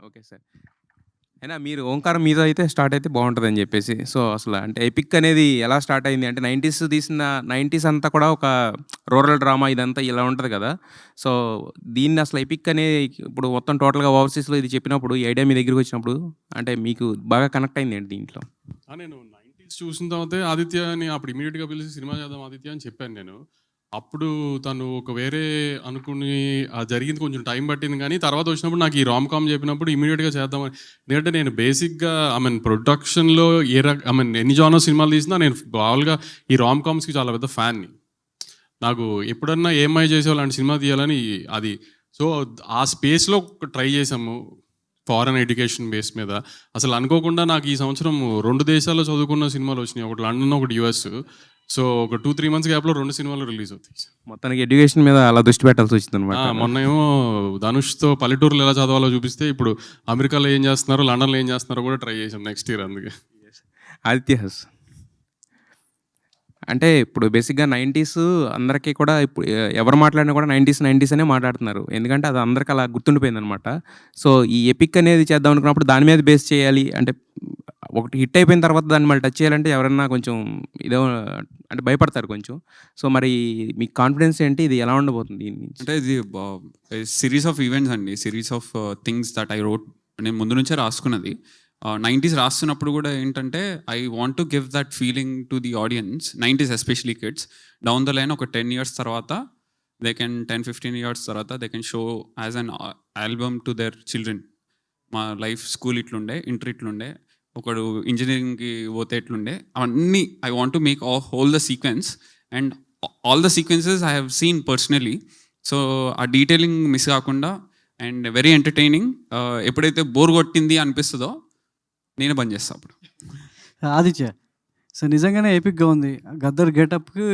Okay sir. అయినా మీరు 'ఓంకారం' మీతో అయితే స్టార్ట్ అయితే బావుంటదని జెప్పేసి. సో, అసల అంటే ఎపిక్ అనేది ఎలా స్టార్ట్ అయింది? అంటే 90స్ తీసిన 90స్ అంతా కూడా ఒక రూరల్ డ్రామా ఇదంతా ఇలా ఉంటది కదా! సో, దీన్ని అసలు ఎపిక్ అనే ఇప్పుడు మొత్తం టోటల్‌గా ఓవర్‌సీస్‌లో ఇది చెప్పినప్పుడు ఈ ఐడియా మీ దగ్గరికొచ్చినప్పుడు అంటే మీకు బాగా కనెక్ట్ అయిందేంటి దీంట్లో? నేను 90స్ చూసిన తర్వాతే ఆదిత్యని అప్పుడు ఇమ్మీడియేట్‌గా పిలిచి సినిమా చేద్దాం ఆదిత్య అని చెప్పాను నేను. అప్పుడు తను ఒక వేరే అనుకుని జరిగింది, కొంచెం టైం పట్టింది. కానీ తర్వాత వచ్చినప్పుడు నాకు ఈ రామ్ కామ్ చెప్పినప్పుడు ఇమ్మీడియేట్‌గా చేద్దామని. ఎందుకంటే నేను బేసిక్‌గా ప్రొడక్షన్‌లో ఎన్ని జానర్ సినిమాలు తీసినా నేను మామూలుగా ఈ రామ్ కామ్స్‌కి చాలా పెద్ద ఫ్యాన్‌ని. నాకు ఎప్పుడన్నా ఏఎంఐ చేసే అలాంటి సినిమా తీయాలని అది. సో, ఆ స్పేస్‌లో ట్రై చేసాము. ఫారెన్ ఎడ్యుకేషన్ బేస్ మీద. అసలు అనుకోకుండా నాకు ఈ సంవత్సరం 2 దేశాల్లో చదువుకున్న సినిమాలు వచ్చినాయి. ఒకటి లండన్, ఒకటి యూఎస్. సో, ఒక 2, 3 మంత్స్ గ్యాప్‌లో 2 సినిమాలు రిలీజ్ అవుతాయి. మొత్తానికి ఎడ్యుకేషన్ మీద అలా దృష్టి పెట్టాల్సొచ్చిందనమాట. మొన్నేమో ధనుష్‌తో పల్లెటూరులో ఎలా చదవాలో చూపిస్తే, ఇప్పుడు అమెరికాలో ఏం చేస్తున్నారో, లండన్‌లో ఏం చేస్తున్నారో కూడా ట్రై చేసాం నెక్స్ట్ ఇయర్ అందుకే. ఆదిత్య హస్. అంటే ఇప్పుడు బేసిక్‌గా 90స్ అందరికీ కూడా ఇప్పుడు ఎవరు మాట్లాడినా కూడా 90స్ అనే మాట్లాడుతున్నారు. ఎందుకంటే అది అందరికి అలా గుర్తుండిపోయిందనమాట. సో, ఈ ఎపిక్ అనేది చేద్దాం అనుకున్నప్పుడు దాని మీద బేస్ చేయాలి అంటే ఒకటి హిట్ అయిపోయిన తర్వాత దాన్ని మళ్ళీ టచ్ చేయాలంటే ఎవరన్నా కొంచెం ఇదో అంటే భయపడతారు కొంచెం. సో, మరి మీ కాన్ఫిడెన్స్ ఏంటి? ఇది ఎలా ఉండబోతుంది దీని నుంచి? అంటే ఇది సిరీస్ ఆఫ్ ఈవెంట్స్ అండి. Series of things that I wrote. నేను ముందు నుంచే రాసుకున్నది. 90స్ రాస్తున్నప్పుడు కూడా ఏంటంటే I want to give that feeling to the audience. 90స్ especially kids down the line ఒక 10 years తర్వాత దే కెన్ 10-15 years తర్వాత they can show as an album to their children. మా లైఫ్ స్కూల్ ఇట్లుండే, ఇంటర్ ఇట్లుండే, ఒకడు ఇంజనీరింగ్కి పోతే ఎట్లుండే, అవన్నీ I want to make whole the sequence. And all the sequences I have seen personally. So ఆ డీటెయిలింగ్ మిస్ కాకుండా అండ్ వెరీ ఎంటర్టైనింగ్. ఎప్పుడైతే బోర్ కొట్టింది అనిపిస్తుందో నేను బంద్ చేస్తా అప్పుడు. ఆదిత్య, సో నిజంగానే ఎపిక్గా ఉంది. గద్దర్ గెటప్కి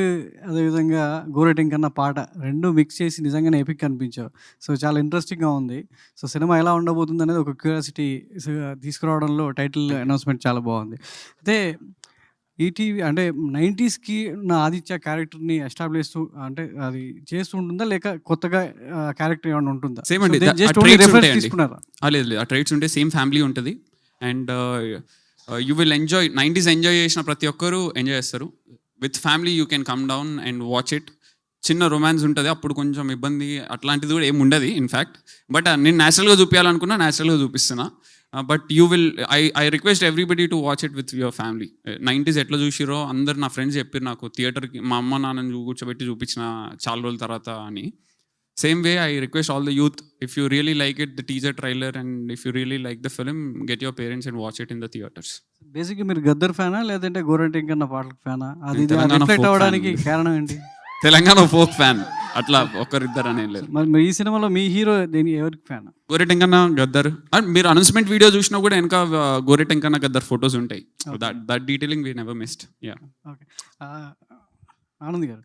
అదేవిధంగా గోరెటెంకన్న పాట రెండు మిక్స్ చేసి నిజంగానే ఎపిక్ అనిపించావు. సో చాలా ఇంట్రెస్టింగ్గా ఉంది. సో సినిమా ఎలా ఉండబోతుంది అనేది ఒక క్యూరియాసిటీ తీసుకురావడంలో టైటిల్ అనౌన్స్మెంట్ చాలా బాగుంది. అయితే ఈటీవీ అంటే 90స్కి ఉన్న ఆదిత్య క్యారెక్టర్ని ఎస్టాబ్లిష్ అంటే అది చేస్తూ ఉంటుందా, లేక కొత్తగా క్యారెక్టర్ ఏమైనా ఉంటుందా? సేమ్ అండి. తీసుకున్నారా? లేదు, ఆ ట్రైట్స్ ఉంటే సేమ్ ఫ్యామిలీ ఉంటుంది. And you will enjoy. 90s enjoy చేసిన ప్రతి ఒక్కరు ఎంజాయ్ చేస్తారు. With family you can come down and watch it. చిన్న రొమాన్స్ ఉంటుంది, అప్పుడు కొంచెం ఇబ్బంది అట్లాంటిది కూడా ఏమి ఉండదు ఇన్ఫ్యాక్ట్. బట్ నేను న్యాచురల్గా చూపించాలనుకున్నా న్యాచురల్గా చూపిస్తున్నా. But you will I request everybody to watch it with your family. 90s ఎట్లా చూసిరో అందరు నా ఫ్రెండ్స్ చెప్పారు నాకు, థియేటర్కి మా అమ్మ నాన్నని కూర్చోబెట్టి చూపించిన చాలా రోజుల తర్వాత అని. Same way, I request all the youth, if you really like it, the teaser trailer, and if you really like the film, get your parents and watch it in the theaters. బేసిక్గా మీరు గద్దర్ ఫ్యానా లేదంటే గోరెంటెంకన్న పాటలకు ఫ్యానా? అది Telangana reflect folk అవ్వడానికి fan. కారణం ఏంటి? Telangana folk fan, అట్లా ఒకరిద్దరు అనేది లేదు. మరి ఈ సినిమాలో మీ హీరో ఎవరికి ఫ్యాన్? గోరెటెంకన్న గద్దర్. అండ్ మీరు అనౌన్స్మెంట్ వీడియో చూసినా కూడా వెనక గోరెటెంకన్న గద్దర్ ఫొటోస్ ఉంటాయి. That detailing we never missed. Yeah. Okay. Anand గారు,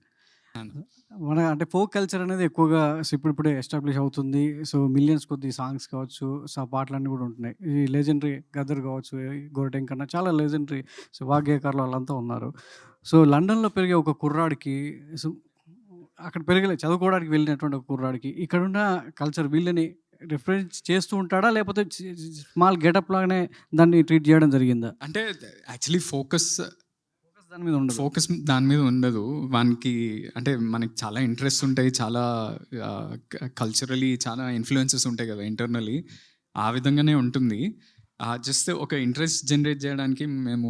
మన అంటే ఫోక్ కల్చర్ అనేది ఎక్కువగా ఇప్పుడిప్పుడే ఎస్టాబ్లిష్ అవుతుంది. సో మిలియన్స్ కొద్ది సాంగ్స్ కావచ్చు, సో ఆ పాటలన్నీ కూడా ఉంటున్నాయి. ఈ లెజెండరీ గద్దర్ కావచ్చు, గోరెటెంకన్న చాలా లెజెండరీ సో వాగ్గేయకారులు వాళ్ళంతా ఉన్నారు. సో లండన్లో పెరిగే ఒక కుర్రాడికి, సో అక్కడ చదువుకోవడానికి వెళ్ళినటువంటి ఒక కుర్రాడికి ఇక్కడున్న కల్చర్ వీళ్ళని రిఫరెన్స్ చేస్తూ ఉంటాడా, లేకపోతే స్మాల్ గెటప్ లాగానే దాన్ని ట్రీట్ చేయడం జరిగిందా? అంటే యాక్చువల్లీ ఫోకస్ దాని మీద ఉండదు వానికి. అంటే మనకి చాలా ఇంట్రెస్ట్ ఉంటాయి, చాలా కల్చరలీ చాలా ఇన్ఫ్లుయెన్సెస్ ఉంటాయి కదా ఇంటర్నలీ, ఆ విధంగానే ఉంటుంది. జస్ట్ ఒక ఇంట్రెస్ట్ జనరేట్ చేయడానికి మేము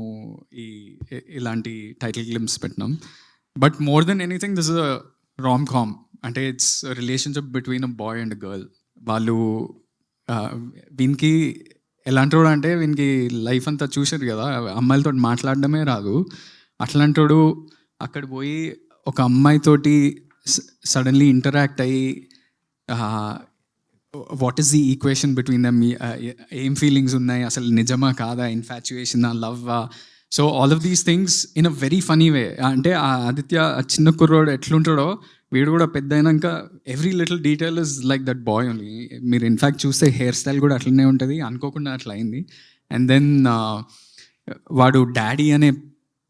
ఇలాంటి టైటిల్ గ్లిమ్స్ పెట్టినాం. But more than anything this is a rom com. అంటే it's relationship between a boy and girl. వాళ్ళు వీనికి ఎలాంటి వాడు అంటే వీనికి లైఫ్ అంతా చూశారు కదా, అమ్మాయిలతో మాట్లాడడమే రాదు. అట్లాంటోడు అక్కడ పోయి ఒక అమ్మాయితోటి సడన్లీ ఇంటరాక్ట్ అయ్యి what is the equation between them, ఏం ఫీలింగ్స్ ఉన్నాయి, అసలు నిజమా కాదా, ఇన్ఫాచ్యుయేషన్, లవ్వా. So all of these things in a very funny way. అంటే ఆ ఆదిత్య చిన్న కుర్రోడు ఎట్లుంటాడో వీడు కూడా పెద్ద అయినాక every little detail is like that boy only. మీరు ఇన్ఫ్యాక్ట్ చూస్తే హెయిర్ స్టైల్ కూడా అట్లనే ఉంటుంది, అనుకోకుండా అట్లా అయింది. అండ్ దెన్ వాడు డాడీ అనే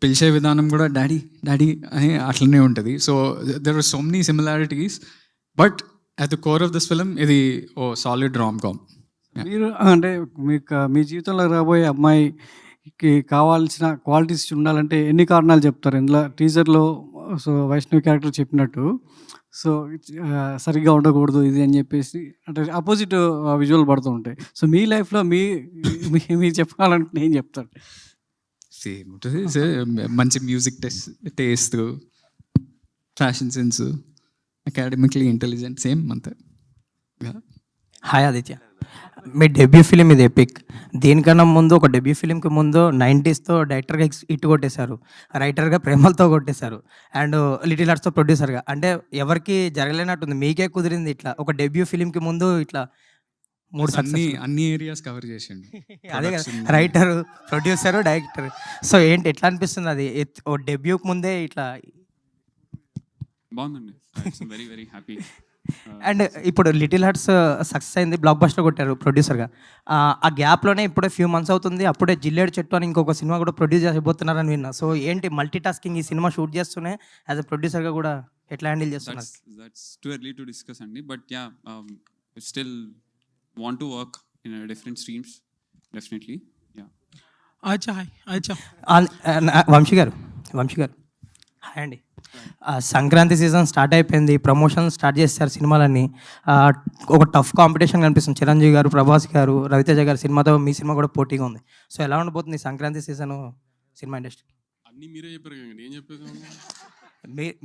పిలిచే విధానం కూడా డాడీ డాడీ అని అట్లనే ఉంటుంది. So there are so many similarities, but at the core of this film ఇది ఓ సాలిడ్ రామ్ కామ్. మీరు అంటే మీకు మీ జీవితంలో రాబోయే అమ్మాయికి కావాల్సిన క్వాలిటీస్ ఉండాలంటే ఎన్ని కారణాలు చెప్తారు? ఇందులో టీజర్లో సో వైష్ణవి క్యారెక్టర్ చెప్పినట్టు సో సరిగ్గా ఉండకూడదు ఇది అని చెప్పేసి అంటే ఆపోజిట్ విజువల్ పడుతూ ఉంటాయి. సో మీ లైఫ్లో మీరు చెప్పాలంటే ఏం చెప్తారు? సేమ్ ఉంటుంది. మంచి music taste, fashion sense, academically intelligent, same అంతే. హాయ్ ఆదిత్య, మీ డెబ్యూ ఫిలిం ఇది ఎపిక్. దీనికన్నా ముందు ఒక డెబ్యూ ఫిలింకి ముందు 90sతో డైరెక్టర్గా హిట్ కొట్టేశారు, రైటర్గా ప్రేమలతో కొట్టేశారు, అండ్ లిటిల్ హార్ట్స్తో ప్రొడ్యూసర్గా. అంటే ఎవరికి జరగలేనట్టుంది, మీకే కుదిరింది ఇట్లా ఒక డెబ్యూ ఫిలింకి ముందు ఇట్లా 3 అన్ని ఏరియాస్ కవర్ చేసిండు. అదే కదా, రైటరు, ప్రొడ్యూసరు, డైరెక్టర్. సో ఏంటి ఎట్లా అనిపిస్తుంది అది ఓ డెబ్యూకి ముందే ఇట్లా? బాగుందండి, వెరీ వెరీ హ్యాపీ. అండ్ ఇప్పుడు లిటిల్ హార్ట్స్ సక్సెస్ అయింది, బ్లాక్ బస్టర్ కొట్టారు ప్రొడ్యూసర్గా. ఆ గ్యాప్లోనే ఇప్పుడే ఫ్యూ మంత్స్ అవుతుంది, అప్పుడే జిల్లేడు చెట్టు అని ఇంకొక సినిమా కూడా ప్రొడ్యూస్ చేయబోతున్నారని విన్నా. సో ఏంటి మల్టీ టాస్కింగ్, ఈ సినిమా షూట్ చేస్తూనే యాజ్ అ ప్రొడ్యూసర్గా కూడా ఎట్లా హ్యాండిల్ చేస్తున్నారు? That's too early to discuss అండి, but yeah still want to work in a different streams, definitely. Yeah. అచ్చా హాయ్ అచ్చా వంశీ గారు హాయ్ అండి. సంక్రాంతి సీజన్ స్టార్ట్ అయిపోయింది, ప్రమోషన్ స్టార్ట్ చేస్తారు సినిమాలన్నీ. ఒక టఫ్ కాంపిటీషన్ కనిపిస్తుంది, చిరంజీవి గారు, ప్రభాస్ గారు, రవితేజ గారు సినిమాతో మీ సినిమా కూడా పోటీగా ఉంది. సో ఎలా ఉండబోతుంది సంక్రాంతి సీజన్ సినిమా ఇండస్ట్రీ? అన్నీ మీరే చెప్పారు కదా, నేను చెప్పేది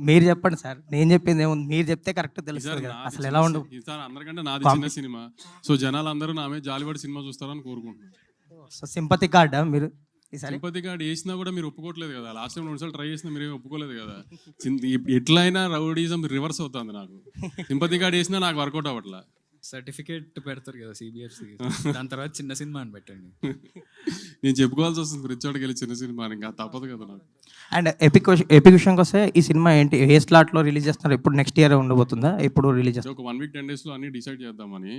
మీరు చెప్పండి సార్, నేను చెప్పింది ఏముంది, మీరు చెప్తే కరెక్ట్ తెలుస్తుంది కదా అసలు ఎలా ఉండు. ఈసారి అందరికంటే నాది చిన్న సినిమా, సో జనాలు అందరూ నా మీద జాలిపడి సినిమా చూస్తారని కోరుకుంటున్నాను. సో సింపతి కార్డా మీరు ఈసారి? సింపతి కార్డ్ వేసినా కూడా మీరు ఒప్పుకోవట్లేదు కదా, లాస్ట్ టైం 2 సార్లు ట్రై చేసినా మీరేమి ఒప్పుకోలేదు కదా. ఎట్లయినా రౌడీజం రివర్స్ అవుతుంది నాకు. సింపతి కార్డ్ వేసినా నాకు వర్కౌట్ అవ్వట్లా. సర్టిఫికేట్ పెడతారు కదా సిబిఎఫ్సి, దాని తర్వాత చిన్న సినిమా అని పెట్టండి. నేను చెప్పుకోవాల్సి వస్తుంది రిచోడ్కి వెళ్ళి చిన్న సినిమా అని, ఇంకా తప్పదు కదా నాకు. అండ్ ఎపిక్ విషయంకి వస్తే ఈ సినిమా ఏంటి, ఏ స్లాట్లో రిలీజ్ చేస్తున్నారు? ఇప్పుడు నెక్స్ట్ ఇయర్ ఉండబోతుందా, ఎప్పుడు రిలీజ్ చేస్తారు? ఒక 1 వీక్ 10 డేస్లో అన్ని డిసైడ్ చేద్దామని.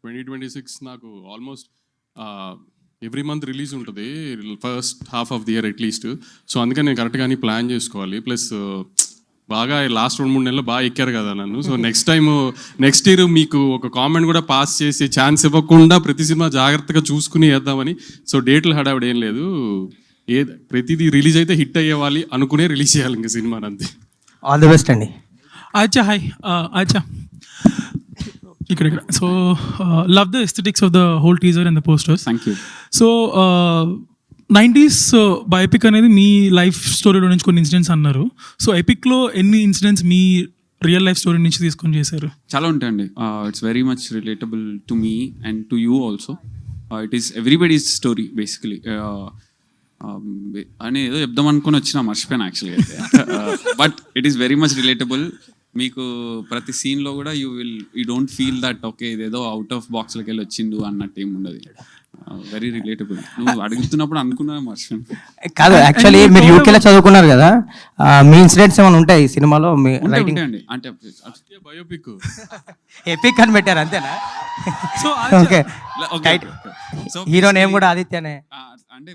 2026 నాకు ఆల్మోస్ట్ ఎవ్రీ మంత్ రిలీజ్ ఉంటుంది, first half of the year at least. So అందుకని నేను కరెక్ట్గా అన్ని ప్లాన్ చేసుకోవాలి. ప్లస్ బాగా లాస్ట్ 2-3 నెలలు బాగా ఎక్కారు కదా నన్ను. సో నెక్స్ట్ ఇయర్ మీకు ఒక కామెంట్ కూడా పాస్ చేసి ఛాన్స్ ఇవ్వకుండా ప్రతి సినిమా జాగ్రత్తగా చూసుకుని వేద్దామని. సో డేట్లు హడావిడ ఏం లేదు, ప్రతిదీ రిలీజ్ అయితే హిట్ అయ్యేవాలి అనుకునే రిలీజ్ చేయాలి ఇంకా సినిమా అంతే. ఆల్ ది బెస్ట్ అండి. అచ్చా హాయ్ అచ్చా ఇక్కడ so love the aesthetics of the whole teaser and the posters. Thank you. So 90s biopic అనేది మీ లైఫ్ స్టోరీలో నుంచి కొన్ని ఇన్సిడెంట్స్ అన్నారు. సో ఎపిక్లో ఎన్ని ఇన్సిడెంట్స్ మీ రియల్ లైఫ్ స్టోరీ నుంచి తీసుకొని చేశారు? చాలా ఉంటాయండి. It's very much relatable to me and to you also. It is everybody's story basically. అని ఏదో చెప్దాం అనుకుని వచ్చినా మర్చిపోయాను యాక్చువల్గా అయితే. But it is very much relatable. మీకు ప్రతి సీన్లో కూడా you don't feel that okay ఇదేదో అవుట్ ఆఫ్ బాక్స్లోకి వెళ్ళి వచ్చిండు అన్నట్టు ఏమి ఉండదు. Very relatable. నువ్వు అడుగుతున్నప్పుడు అనుకున్నా మర్చిపోయాను. కాదు, యాక్చువల్లీ మీరు యూకేలో చదువుకున్నారు కదా, మీ ఇన్సిడెంట్స్ ఏమైనా ఉంటాయి ఈ సినిమాలో? మీ రైటింగ్ అండి అంటే బయోపిక్ ఎపిక్ అని పెట్టారు అంతేనా? So okay, so hero name కూడా ఆదిత్యనే. అంటే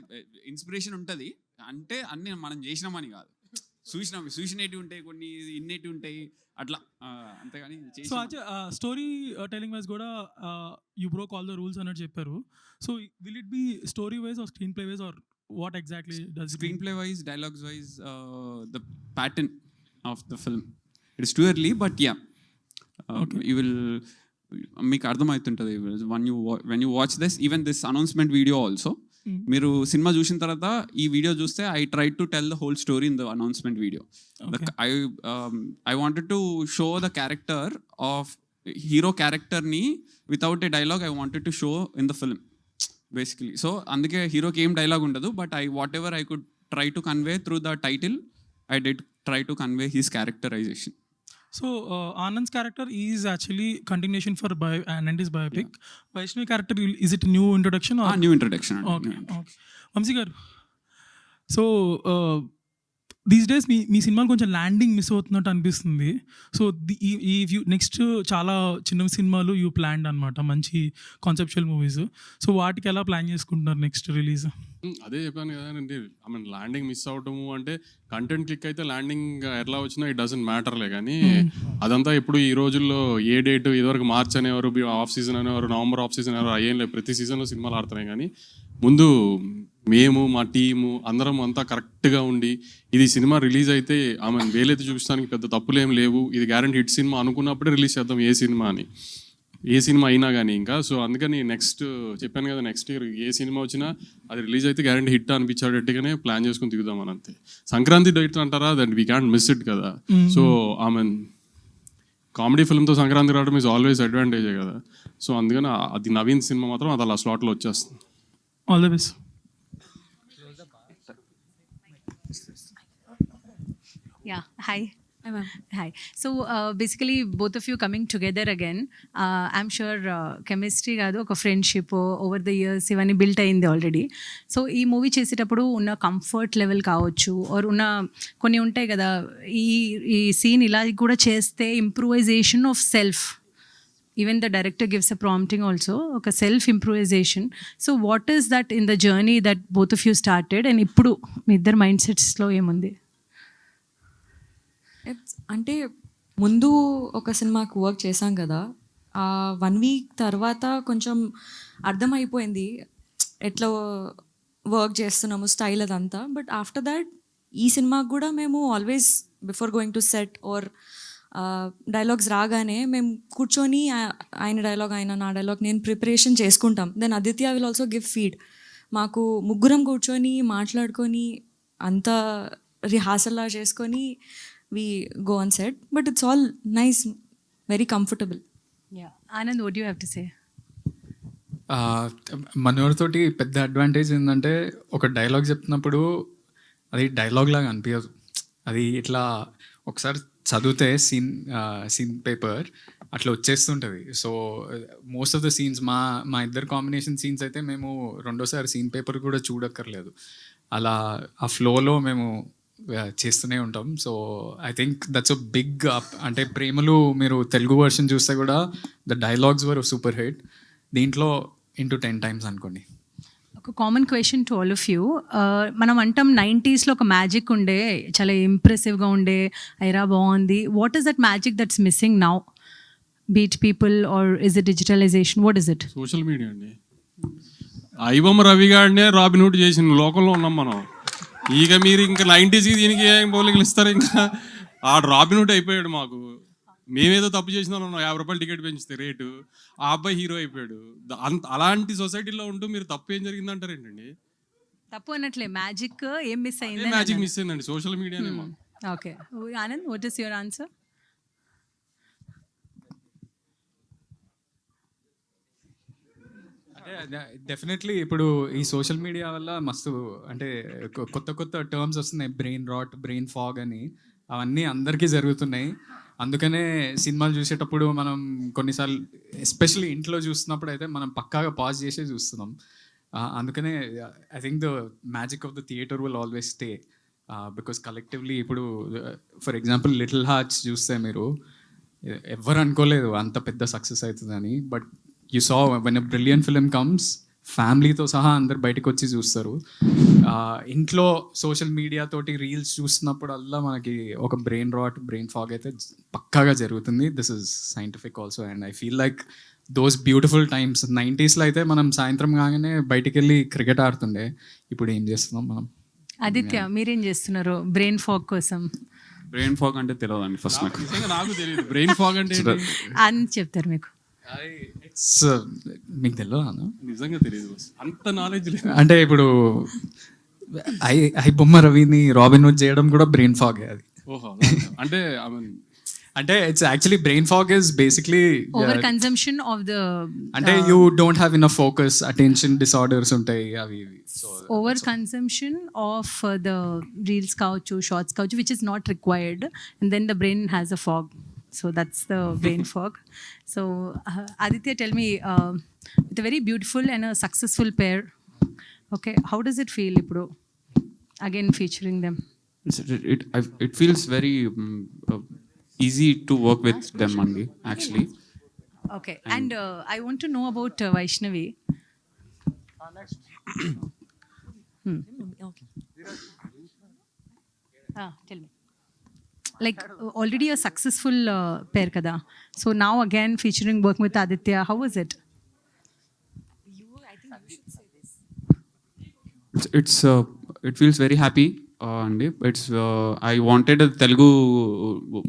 ఇన్స్పిరేషన్ ఉంటుంది అంటే అన్ని మనం చేసినామని కాదు, చూసినవి ఉంటాయి, కొన్ని ఇన్నేటి ఉంటాయి అట్లా, అంతేగాని. సో స్టోరీ టెలింగ్ వైజ్ కూడా you broke all the rules అన్నట్టు చెప్పారు. So will it be story wise or screenplay wise or what exactly does? Screenplay wise, dialogues wise, the pattern of the film. It's too early but yeah you will, మీకు అర్థమవుతుంటుంది when you watch this. Even this announcement video also, మీరు cinema చూసిన తర్వాత ఈ video చూస్తే I try to tell the whole story in the announcement video. I wanted to show the character of hero క్యారెక్టర్ని without a dialogue I wanted to show in the film basically. So అందుకే హీరోకి ఏం dialogue ఉండదు, but whatever I could try to convey through the title, I did try to convey his characterization. So Anand's character is actually continuation for 90s biopic. Vaishnavi character, is it a new introduction or new introduction? Okay. Vamsi garu, so these days మీ సినిమాలు కొంచెం landing miss అవుతున్నట్టు అనిపిస్తుంది. So ఈ next చాలా చిన్న సినిమాలు you planned అనమాట, మంచి కాన్సెప్చువల్ మూవీస్. సో వాటికి ఎలా ప్లాన్ చేసుకుంటున్నారు నెక్స్ట్ రిలీజ్? అదే చెప్పాను కదండి, ఐ మీన్ ల్యాండింగ్ మిస్ అవటము అంటే కంటెంట్ క్లిక్ అయితే ల్యాండింగ్ ఎట్లా వచ్చినా ఇట్ డజంట్ మ్యాటర్లే, కానీ అదంతా ఇప్పుడు ఈ రోజుల్లో ఏ డేట్ ఇదివరకు మార్చ్ అనేవారు, ఆఫ్ సీజన్ అనేవారు, నవంబర్ ఆఫ్ సీజన్ అనేవారు, అయ్యేం లేదు. ప్రతి సీజన్లో సినిమాలు ఆడుతున్నాయి. కానీ ముందు మేము మా టీము అందరం అంతా కరెక్ట్గా ఉండి ఇది సినిమా రిలీజ్ అయితే ఆమె వేలైతే చూపించడానికి పెద్ద తప్పులేం లేవు, ఇది గ్యారంటీ హిట్ సినిమా అనుకున్నప్పుడే రిలీజ్ చేద్దాం ఏ సినిమా అని, ఏ సినిమా అయినా కానీ ఇంకా. సో అందుకని నెక్స్ట్ చెప్పాను కదా, నెక్స్ట్ ఇయర్ ఏ సినిమా వచ్చినా అది రిలీజ్ అయితే గ్యారంటీ హిట్ అనిపించేటట్టుగానే ప్లాన్ చేసుకుని దిగుదామని అంతే. సంక్రాంతి డేట్ అంటారా, that we can't miss it కదా. సో ఐ మీన్ కామెడీ ఫిల్మ్తో సంక్రాంతి రావడం ఈజ్ ఆల్వేస్ అడ్వాంటేజే కదా. సో అందుకని అది నవీన్ సినిమా మాత్రం అది అలా స్లాట్లో వచ్చేస్తుంది. All the best. Yeah, hi. Hi. So basically both of you coming together again, I'm sure chemistry కాదు, ఒక ఫ్రెండ్షిప్ ఓవర్ ద ఇయర్స్ ఇవన్నీ బిల్ట్ అయింది ఆల్రెడీ. సో ఈ మూవీ చేసేటప్పుడు ఉన్న కంఫర్ట్ లెవెల్ కావచ్చు, ఆర్ ఉన్న కొన్ని ఉంటాయి కదా, ఈ సీన్ ఇలా కూడా చేస్తే improvisation of self, even the director gives a prompting also, ఒక self improvisation. So what is that in the journey that both of you started, and ఇప్పుడు మీ ఇద్దరు మైండ్ సెట్స్లో ఏముంది? అంటే ముందు ఒక సినిమాకు వర్క్ చేశాం కదా, 1 వీక్ తర్వాత కొంచెం అర్థమైపోయింది ఎట్లా వర్క్ చేస్తున్నాము, స్టైల్ అదంతా. బట్ ఆఫ్టర్ దాట్ ఈ సినిమాకి కూడా మేము always before going to set or dialogues రాగానే మేము కూర్చొని ఆయన డైలాగ్ ఆయన నా డైలాగ్ నేను ప్రిపరేషన్ చేసుకుంటాం. Then Aditya will also give feed. మాకు ముగ్గురం కూర్చొని మాట్లాడుకొని అంతా రిహార్సల్లా చేసుకొని we go on set, but it's all nice, very comfortable. Yeah. Anand, what do you have to say? మనోడితోటి పెద్ద అడ్వాంటేజ్ ఏంటంటే ఒక డైలాగ్ చెప్తున్నప్పుడు అది డైలాగ్ లాగా అనిపించదు. అది ఇట్లా ఒకసారి చదివితే సీన్ పేపర్ అట్లా వచ్చేస్తుంటుంది. So most of the scenes మా ఇద్దరు కాంబినేషన్ సీన్స్ అయితే మేము రెండోసారి సీన్ పేపర్ కూడా చూడక్కర్లేదు, అలా ఆ ఫ్లోలో మేము చేస్తూనే ఉంటాం. So I think that's a big అంటే ప్రేమలు మీరు తెలుగు వర్షన్ చూస్తే కూడా the dialogues were super hit. దీంట్లో ఇంటూ 10 times అనుకోండి. ఒక common question to all of you. మనం అంటాం 90sలో ఒక మ్యాజిక్ ఉండే, చాలా ఇంప్రెసివ్గా ఉండే, ఐరా బాగుంది. What is that magic that's missing now? Beat people are is it digitalization? What is it? Social media అండి. ఐబొమ్మ రవి గారినే రాబిన్హుడ్ చేసిన లోకంలో ఉన్నాం మనం. ఇక మీరు ఇంకా 90s దీనికి ఏం బౌలింగ్లు ఇస్తారు? ఇంకా ఆ రాబిన్హుడ్ అయిపోయాడు మాకు. మేమేదో తప్పు చేసినా 50 రూపాయలు టికెట్ పెంచితే రేటు, ఆ అబ్బాయి హీరో అయిపోయాడు. అలాంటి సొసైటీలో ఉంటూ మీరు తప్పు ఏం జరిగింది అంటారు ఏంటండి? తప్పు అన్నట్లే, మ్యాజిక్ ఏం మిస్ అయింది? మ్యాజిక్ మిస్ అయిందండి సోషల్ మీడియానే. Okay Anand, what is your answer? Definitely ఇప్పుడు ఈ సోషల్ మీడియా వల్ల మస్తు అంటే కొత్త టర్మ్స్ వస్తున్నాయి, బ్రెయిన్ రాట్, బ్రెయిన్ ఫాగ్ అని. అవన్నీ అందరికీ జరుగుతున్నాయి. అందుకనే సినిమాలు చూసేటప్పుడు మనం కొన్నిసార్లు ఎస్పెషల్లీ ఇంట్లో చూస్తున్నప్పుడు అయితే మనం పక్కాగా పాజ్ చేసే చూస్తున్నాం. అందుకనే I think the magic of the theatre will always stay, because collectively ఇప్పుడు ఫర్ ఎగ్జాంపుల్ లిటిల్ హార్ట్స్ చూస్తే మీరు ఎవ్వరు అనుకోలేదు అంత పెద్ద సక్సెస్ అవుతుందని. But you saw when a brilliant film comes, ఫ్యామిలీతో సహా అందరు బయటకు వచ్చి చూస్తారు. ఇంట్లో సోషల్ మీడియా తోటి రీల్స్ చూస్తున్నప్పుడల్లా మనకి ఒక బ్రెయిన్ రాట్, బ్రెయిన్ ఫాగ్ అయితే పక్కాగా జరుగుతుంది. This is scientific also, and I feel like those beautiful times 90sలో అయితే మనం సాయంత్రం కాగానే బయటికి వెళ్ళి క్రికెట్ ఆడుతుండే. ఇప్పుడు ఏం చేస్తున్నాం మనం? ఆదిత్య, మీరేం చేస్తున్నారు బ్రెయిన్ ఫాగ్ కోసం? బ్రెయిన్ ఫాగ్ అంటే తెలియదండి ఫస్ట్ నాకు. నాకు తెలియదు బ్రెయిన్ ఫాగ్ అంటే అని చెప్తారు మీకు. మీకు తెలియదు? నిజంగా తెలియదు, అంత నాలెడ్జ్ లేదు. అంటే ఇప్పుడు ఐ బొమ్మ రవిని రాబిన్హుడ్ చేయడం కూడా బ్రెయిన్ ఫాగ్ అది. ఓహో, అంటే అంటే it's actually brain fog is basically over consumption of the, అంటే you don't have enough focus, attention disorders ఉంటాయి అవి. Over consumption of the reels కావచ్చు, షార్ట్స్ కావచ్చు, which is not required, and then the brain has a fog. So that's the brain fog. So Aditya, tell me, with a very beautiful and a successful pair, okay, how does it feel ippudu again featuring them? It feels very easy to work with them only, actually. Okay. And I want to know about Vaishnavi. Okay. Tell me. Like already a successful pair kada. So now again featuring working with Aditya, how was it? It feels very happy అండి. I wanted a Telugu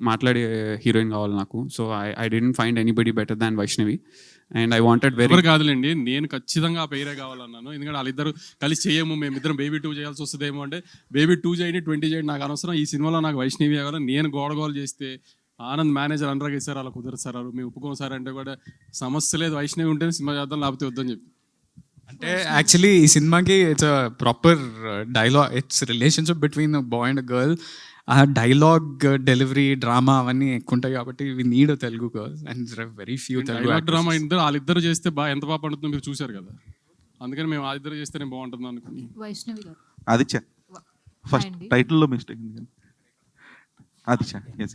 మాట్లాడే heroine కావాలి నాకు. So I didn't find anybody better than Vaishnavi, and I wanted very ఎవరు కాదులేండి, నేను ఖచ్చితంగా ఆ పేరే కావాలన్నాను. ఎందుకంటే వాళ్ళిద్దరు కలిసి చేయము, మేమిద్దరం బేబీ 2 చేయాల్సి వస్తుందేమో అంటే బేబీ 2 చేయండి 20 చేయండి నాకు అనవసరం, ఈ సినిమాలో నాకు వైష్ణవి కావాలి. నేను గోడగోలు చేస్తే ఆనంద్ మేనేజర్ అనురాగ్ సార్ అలా కుదరదు సార్, మేము ఒప్పుకోం సార్ అంటే కూడా సమస్య లేదు, వైష్ణవి ఉంటేనే సినిమా చేద్దాం లేకపోతే వద్దని చెప్పి. అంటే యాక్చువల్లీ ఈ సినిమాకి it's a proper dialogue, it's relationship between a boy and a girl. ఆ డైలాగ్ డెలివరీ డ్రామా అవన్నీ ఎక్కువ ఉంటాయి కాబట్టి we need a Telugu girl and very few Telugu drama ఇద్దరు వాళ్ళిద్దరు చేస్తే ఎంత బాగా పండుతుందో మీరు చూశారు కదా, అందుకని మేము వాళ్ళిద్దరు చేస్తేనే బాగుంటుంది అనుకుని. వైష్ణవి గారు ఆదిత్య ఫస్ట్ టైటిల్లో మిస్టేక్ ఉంది కానీ ఆదిత్య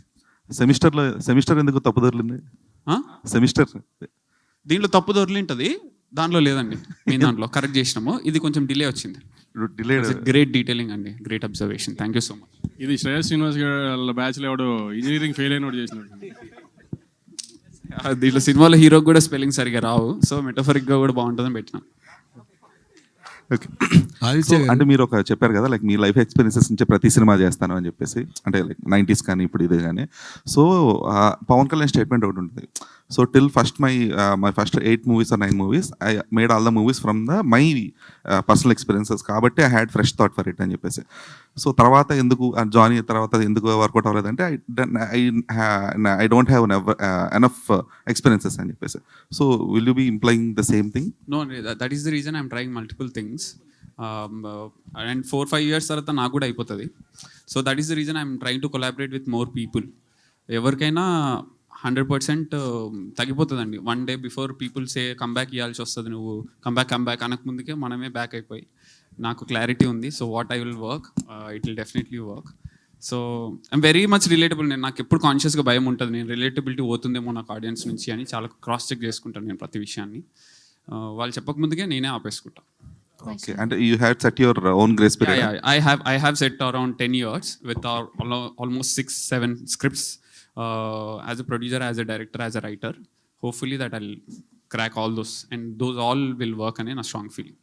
సెమిస్టర్ ఎందుకు తప్పు దొరికింది? సెమిస్టర్ దీంట్లో తప్పు దొరికింటది, దాంట్లో లేదండి. మేము దాంట్లో కరెక్ట్ చేసినాము, ఇది కొంచెం డిలే వచ్చింది. గ్రేట్ డీటెయిలింగ్ అండి, great observation, thank you so much. ఇది శ్రేయస్ శ్రీనివాస్ గారి బ్యాచ్లో ఎవడో ఇంజనీరింగ్ ఫెయిల్ అయినోడు చేసినాడు. దీంట్లో సినిమాలో హీరోకి కూడా స్పెల్లింగ్ సరిగా రావు, సో మెటఫరిక్గా కూడా బాగుంటుందని పెట్టినాం. ఓకే, అంటే మీరు ఒక చెప్పారు కదా లైక్ మీ లైఫ్ ఎక్స్పీరియన్సెస్ నుంచి ప్రతి సినిమా చేస్తాను అని చెప్పేసి, అంటే లైక్ 90s కానీ ఇప్పుడు ఇదే కానీ. సో పవన్ కళ్యాణ్ స్టేట్మెంట్ ఒకటి ఉంటుంది. So till my first 8 movies or 9 movies I made all the movies from my personal experiences కాబట్టి I had fresh thought for it అని చెప్పేసి. సో తర్వాత ఎందుకు జానీ తర్వాత ఎందుకు వర్కౌట్ అవ్వలేదంటే I don't have enough experiences అని చెప్పేసి. So will you be employing the same thing? No, that is the reason I'm trying multiple things. And 4-5 years తర్వాత నాకు కూడా అయిపోతుంది. So that is the reason I'm trying to collaborate with more people. ఎవరికైనా 100% తగ్గిపోతుందండి. 1 day before people say comeback ఇవ్వాల్సి వస్తుంది, నువ్వు comeback అనక ముందుకే మనమే బ్యాక్ అయిపోయి. నాకు క్లారిటీ ఉంది. So what I will work, it will definitely work. So I'm very much relatable. నాకు ఎప్పుడు కాన్షియస్గా భయం ఉంటుంది, నేను రిలేటబిలిటీ పోతుందేమో నాకు ఆడియన్స్ నుంచి అని చాలా క్రాస్ చెక్ చేసుకుంటాను నేను ప్రతి విషయాన్ని. వాళ్ళు చెప్పకముందుకే నేనే ఆపేసుకుంటాను. Okay, and you had set your own grace period? Yeah, I have set around 10 years with our almost 6-7 scripts as a producer, as a director, as a writer. Hopefully that I'll crack all those, and those all will work in a strong feeling.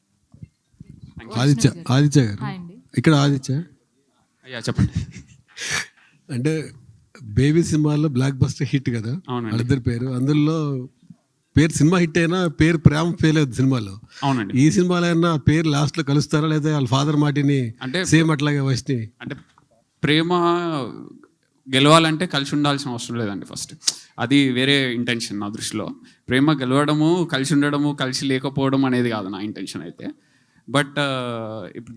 Aditya గారు ఇక్కడ ఆదిత్య చెప్పండి. అంటే baby సినిమాలో block buster hit కదా వాళ్ళిద్దరి పేరు, అందులో పేరు సినిమా హిట్ అయినా పేరు ప్రేమ ఫెయిల్ అవుతుంది సినిమాలో. అవునండి. ఈ సినిమాలో అయినా పేరు లాస్ట్ లో కలుస్తారా లేదా వాళ్ళ ఫాదర్ మాటిని అంటే సేమ్ అట్లాగే వైష్ణవి? అంటే ప్రేమ గెలవాలంటే కలిసి ఉండాల్సిన అవసరం లేదండి. ఫస్ట్ అది వేరే ఇంటెన్షన్ నా దృష్టిలో. ప్రేమ గెలవడము, కలిసి ఉండడము, కలిసి లేకపోవడం అనేది కాదు నా ఇంటెన్షన్ అయితే. బట్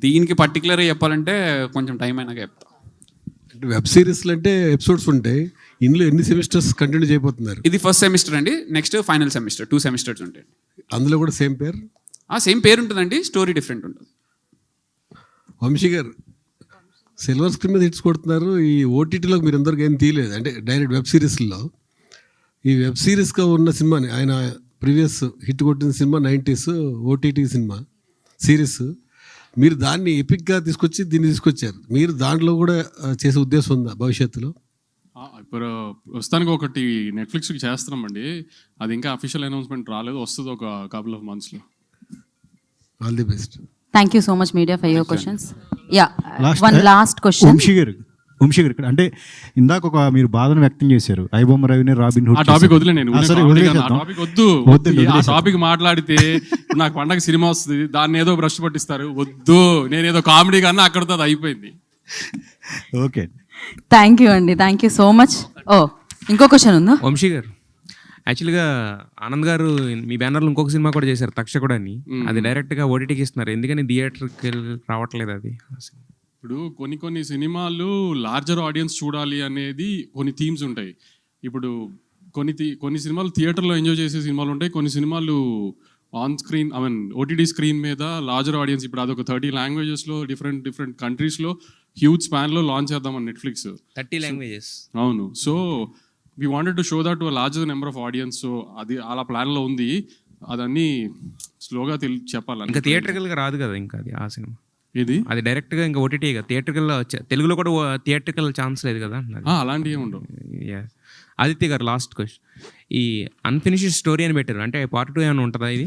దీనికి పర్టికులర్గా చెప్పాలంటే కొంచెం టైం అయినాక చెప్తా. వెబ్ సిరీస్లు అంటే ఎపిసోడ్స్ ఉంటాయి, ఇందులో ఎన్ని సెమిస్టర్స్ కంటిన్యూ చేయబోతున్నారు? ఇది ఫస్ట్ సెమిస్టర్ అండి, నెక్స్ట్ ఫైనల్ సెమిస్టర్, 2 semesters ఉంటాయి. అందులో కూడా సేమ్ పేరు? సేమ్ పేరు ఉంటుందండి, స్టోరీ డిఫరెంట్ ఉంటుంది. వంశీ గారు సిల్వర్ స్క్రీన్ మీద హిట్స్ కొడుతున్నారు, ఈ ఓటీటీలో మీరు అందరికి ఏం తీయలేదు, అంటే డైరెక్ట్ వెబ్ సిరీస్లో. ఈ వెబ్ సిరీస్గా ఉన్న సినిమాని ఆయన ప్రీవియస్ హిట్ కొట్టిన cinema 90s OTT cinema series, మీరు దాన్ని ఎపిక్గా తీసుకొచ్చి దీన్ని తీసుకొచ్చారు. మీరు దాంట్లో కూడా చేసే ఉద్దేశం ఉందా భవిష్యత్తులో? ఇప్పుడు ప్రస్తుతానికి ఒకటి నెట్ఫ్లిక్స్కి చేస్తున్నామండి, అది ఇంకా అఫీషియల్ అనౌన్స్మెంట్ రాలేదు, వస్తుంది ఒక couple of monthsలో. All the best. Thank you so much media for your questions. Yeah, one last question. Vamsi గారు ఇక్కడ అంటే ఇందాక ఒక మీరు బాధను వ్యక్తం చేశారు, ఐబొమ్మ రవిని రాబిన్ హుడ్. ఆ టాపిక్ వదిలే, నేను టాపిక్ వద్దు. ఆ టాపిక్ మాట్లాడితే నాకు పండగ సినిమా వస్తుంది, దాన్ని ఏదో బ్రష్ పట్టిస్తారు, వద్దు. నేనేదో కామెడీ కన్నా అక్కడితో అది అయిపోయింది. ఓకే, థ్యాంక్ యూ అండి, థ్యాంక్ యూ సో మచ్. ఓ ఇంకో క్వశ్చన్ ఉందా? వంశీ గారు, యాక్చువల్గా ఆనంద్ గారు మీ బ్యానర్లో ఇంకొక సినిమా కూడా చేశారు, తక్షకుడు అని. అది డైరెక్ట్గా ఓటీటీకి ఇస్తున్నారు, ఎందుకని థియేటర్కి రావట్లేదు అది? ఇప్పుడు కొన్ని సినిమాలు లార్జర్ ఆడియన్స్ చూడాలి అనేది కొన్ని థీమ్స్ ఉంటాయి. ఇప్పుడు కొన్ని సినిమాలు థియేటర్లో ఎంజాయ్ చేసే సినిమాలు ఉంటాయి, కొన్ని సినిమాలు on screen I mean OTT screen మీద లార్జర్ ఆడియన్స్, ఇప్పుడు అదొక 30 లాంగ్వేజెస్లో డిఫరెంట్ కంట్రీస్లో హ్యూజ్ స్పాన్లో లాంచ్ చేద్దామని నెట్ఫ్లిక్స్ 30 లాంగ్వేజెస్. అవును. So we wanted to show that to larger number of audience. So అది అలా ప్లాన్లో ఉంది. అదన్నీ స్లోగా చెప్పాలి. ఇంకా థియేట్రికల్గా రాదు కదా ఇంకా అది ఆ సినిమా. ఇది అది డైరెక్ట్గా ఇంకా ఓటీటీ కదా, థియేట్రికల్ తెలుగులో కూడా థియేట్రికల్ ఛాన్స్ లేదు కదా. అలాంటివి ఏమి ఉండవు. ఆదిత్య గారు లాస్ట్ క్వశ్చన్, ఈ అన్ఫినిష్డ్ స్టోరీ అని పెట్టారు, అంటే పార్ట్ 2 ఏమైనా ఉంటుందా ఇది?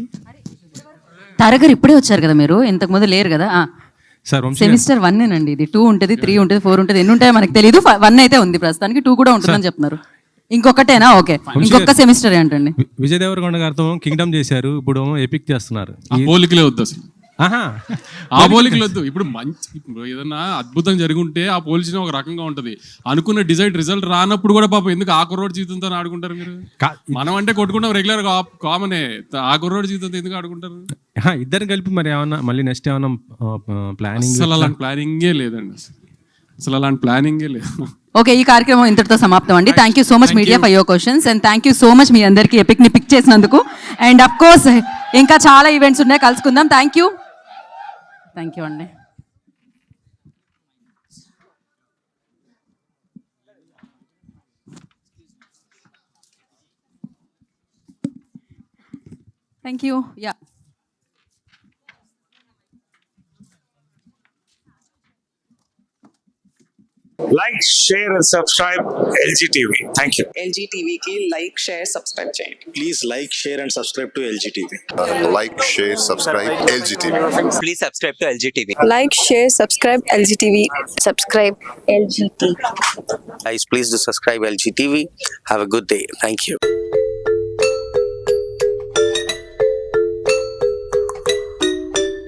తారగారు ఇప్పుడే వచ్చారు కదా, మీరు ఇంతకుముందు లేరు కదా. సార్ సెమిస్టర్ 1 అండి ఇది. 2 ఉంటుంది, 3 ఉంటుంది, 4 ఉంటుంది, ఎన్ని ఉంటాయో మనకు తెలియదు. 1 అయితే ఉంది ప్రస్తుతానికి, 2 కూడా ఉంటుందని చెప్తున్నారు. ఇంకొకటేనా? ఓకే, ఇంకొక సెమిస్టర్ ఏంటండి? విజయ్ దేవరకొండ గారితో కింగ్డమ్ చేశారు, ఇప్పుడు ఎపిక్ చేస్తున్నారు. పోలికలే వద్దు అసలు, ఆ పోలికలు వద్దు. ఇప్పుడు ఇప్పుడు ఏదన్నా అద్భుతం జరుగుంటే ఆ పోల్చిన ఒక రకంగా ఉంటుంది. అనుకున్న డిజైన్ రిజల్ట్ రానప్పుడు కూడా పాపం ఎందుకు ఆ కుర్రోడ్ జీవితంతో ఆడుకుంటారు మీరు? మనం అంటే కొట్టుకుంటాం రెగ్యులర్ కామనే, ఆ కుర్రోడ్ జీవితంతో ఎందుకు ఆడుకుంటారు? ఇద్దరు కలిపి మరి ఏమన్నా మళ్ళీ నెక్స్ట్ ఏమన్నా ప్లానింగ్? అసలు అలాంటి ప్లానింగే లేదండి, అసలు అలాంటి ప్లానింగే లేదు. ఓకే, ఈ కార్యక్రమం ఇంతటితో సమాప్తం అండి. Thank you so much media for your questions and thank you so much మీ అందరికీ ఎపిక్ ని పిక్ చేసినందుకు. అండ్ అఫ్ కోర్స్ ఇంకా చాలా ఈవెంట్స్ ఉన్నాయి, కలుసుకుందాం. థ్యాంక్ యూ అండి. Thank you. Yeah, Like, share and subscribe LG TV. Thank you. LG TV की like, share, subscribe చేయండి. Please like, share and subscribe to LG TV. Like, share, subscribe LG TV. Please subscribe to LG TV. Like, share, subscribe LG TV. Subscribe LG TV. Guys, please do subscribe LG TV. Have a good day. Thank you.